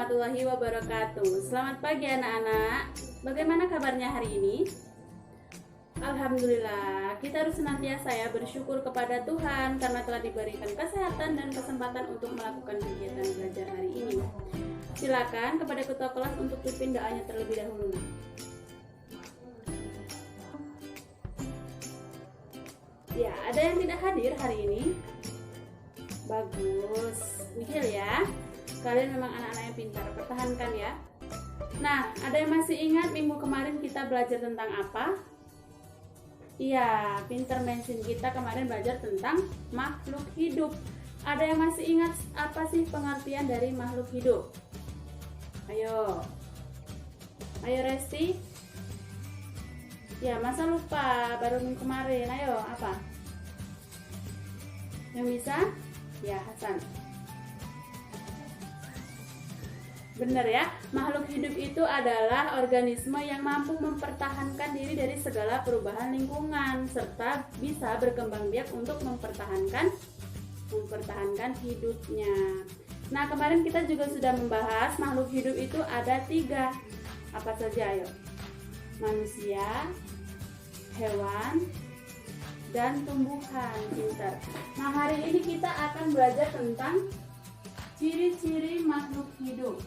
warahmatullahi wabarakatuh. Selamat pagi anak-anak. Bagaimana kabarnya hari ini? Alhamdulillah, kita harus senantiasa ya bersyukur kepada Tuhan karena telah diberikan kesehatan dan kesempatan untuk melakukan kegiatan belajar hari ini. Silakan kepada ketua kelas untuk pimpin doanya terlebih dahulu. Ya, ada yang tidak hadir hari ini? Bagus, nihil ya. Kalian memang anak-anak yang pintar, pertahankan ya. Nah, ada yang masih ingat minggu kemarin kita belajar tentang apa? Iya, pinter mention, kita kemarin belajar tentang makhluk hidup. Ada yang masih ingat apa sih pengertian dari makhluk hidup? Ayo Resti. Ya, masa lupa baru minggu kemarin. Ayo, apa? Yang bisa? Ya, Hasan. Benar ya, makhluk hidup itu adalah organisme yang mampu mempertahankan diri dari segala perubahan lingkungan serta bisa berkembang biak untuk mempertahankan hidupnya. Nah, kemarin kita juga sudah membahas makhluk hidup itu ada 3. Apa saja ayo? Manusia, hewan, dan tumbuhan. Pintar. Nah, hari ini kita akan belajar tentang ciri-ciri makhluk hidup.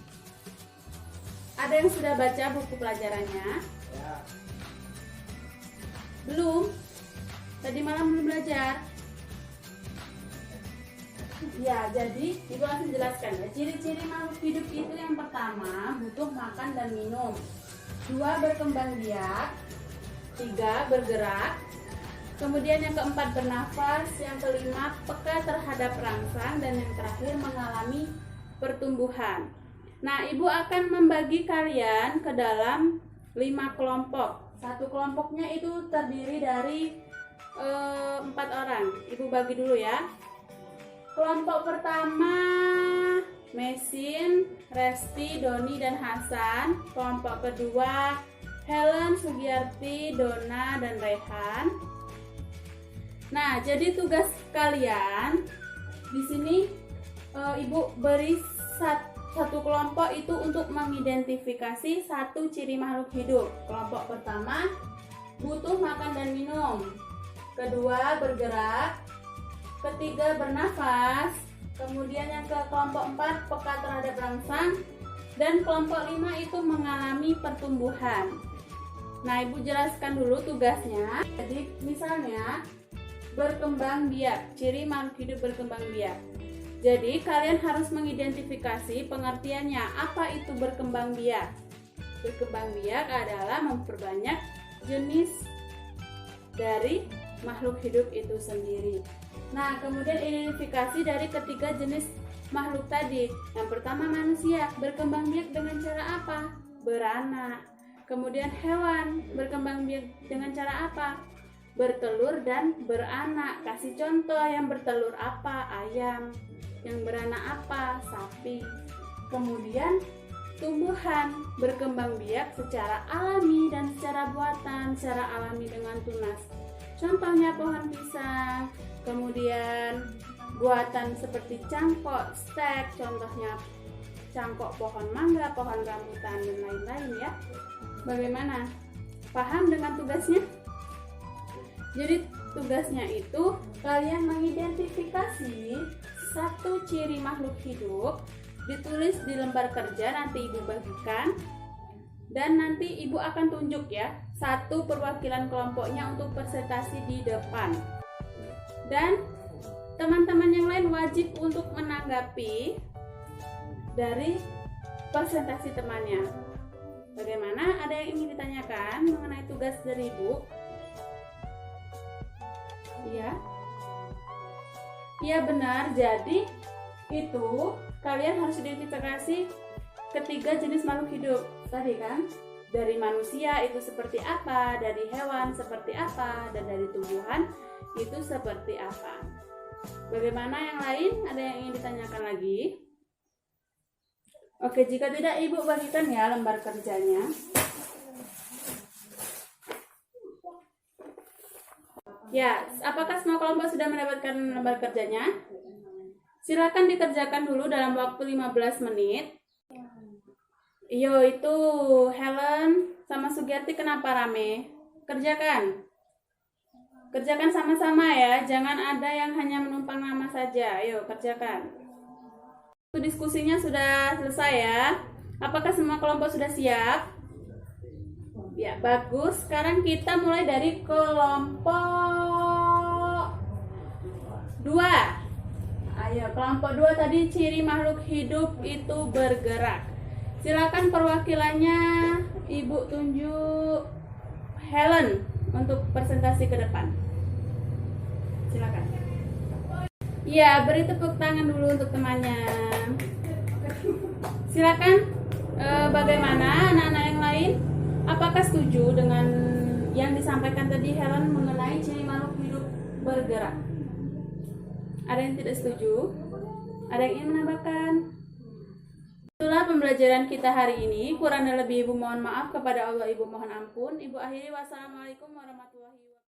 Ada yang sudah baca buku pelajarannya? Ya. Belum? Tadi malam belum belajar? Ya, jadi Ibu langsung jelaskan ya. Ciri-ciri makhluk hidup itu yang pertama, butuh makan dan minum. 2, berkembang biak. 3, bergerak. Kemudian yang keempat, bernafas. Yang kelima, peka terhadap rangsang. Dan yang terakhir, mengalami pertumbuhan. Nah, Ibu akan membagi kalian ke dalam 5 kelompok. Satu kelompoknya itu terdiri dari 4 orang. Ibu bagi dulu ya. Kelompok pertama, Mesin, Resti, Doni, dan Hasan. Kelompok kedua, Helen, Sugiyarti, Dona, dan Rehan. Nah, jadi tugas kalian di sini Ibu beri satu kelompok itu untuk mengidentifikasi satu ciri makhluk hidup. Kelompok pertama, butuh makan dan minum. Kedua, bergerak. Ketiga, bernafas. Kemudian yang ke kelompok 4, peka terhadap rangsang. Dan kelompok 5 itu mengalami pertumbuhan. Nah, Ibu jelaskan dulu tugasnya. Jadi, misalnya berkembang biak, ciri makhluk hidup berkembang biak. Jadi kalian harus mengidentifikasi pengertiannya. Apa itu berkembang biak? Berkembang biak adalah memperbanyak jenis dari makhluk hidup itu sendiri. Nah, kemudian identifikasi dari ketiga jenis makhluk tadi. Yang pertama, manusia, berkembang biak dengan cara apa? Beranak. Kemudian hewan, berkembang biak dengan cara apa? Bertelur dan beranak. Kasih contoh, yang bertelur apa? Ayam. Yang beranak apa? Sapi. Kemudian tumbuhan, berkembang biak secara alami dan secara buatan. Secara alami dengan tunas, contohnya pohon pisang. Kemudian buatan seperti cangkok, stek, contohnya cangkok pohon mangga, pohon rambutan, dan lain-lain ya. Bagaimana? Paham dengan tugasnya? Jadi tugasnya itu kalian mengidentifikasi satu ciri makhluk hidup, ditulis di lembar kerja, nanti Ibu bagikan, dan nanti Ibu akan tunjuk ya satu perwakilan kelompoknya untuk presentasi di depan. Dan teman-teman yang lain wajib untuk menanggapi dari presentasi temannya. Bagaimana? Ada yang ingin ditanyakan mengenai tugas dari Ibu? Iya. Iya benar, jadi itu kalian harus identifikasi ketiga jenis makhluk hidup tadi kan. Dari manusia itu seperti apa, dari hewan seperti apa, dan dari tumbuhan itu seperti apa. Bagaimana yang lain? Ada yang ingin ditanyakan lagi? Oke, jika tidak Ibu bagikan ya lembar kerjanya. Ya, apakah semua kelompok sudah mendapatkan lembar kerjanya? Silakan dikerjakan dulu dalam waktu 15 menit. Yo, itu Helen sama Sugiyarti kenapa rame? Kerjakan. Kerjakan sama-sama ya, jangan ada yang hanya menumpang nama saja. Ayo, kerjakan. Diskusinya sudah selesai ya. Apakah semua kelompok sudah siap? Ya, bagus. Sekarang kita mulai dari kelompok 2. Ayo, kelompok 2 tadi ciri makhluk hidup itu bergerak. Silakan perwakilannya Ibu tunjuk Helen untuk presentasi ke depan. Silakan. Iya, beri tepuk tangan dulu untuk temannya. Silakan. Bagaimana anak-anak yang lain? Apakah setuju dengan yang disampaikan tadi Helen mengenai ciri makhluk hidup bergerak? Ada yang tidak setuju? Ada yang ingin menambahkan? Itulah pembelajaran kita hari ini. Kurang dan lebih Ibu mohon maaf, kepada Allah Ibu mohon ampun. Ibu akhiri, wassalamualaikum warahmatullahi wabarakatuh.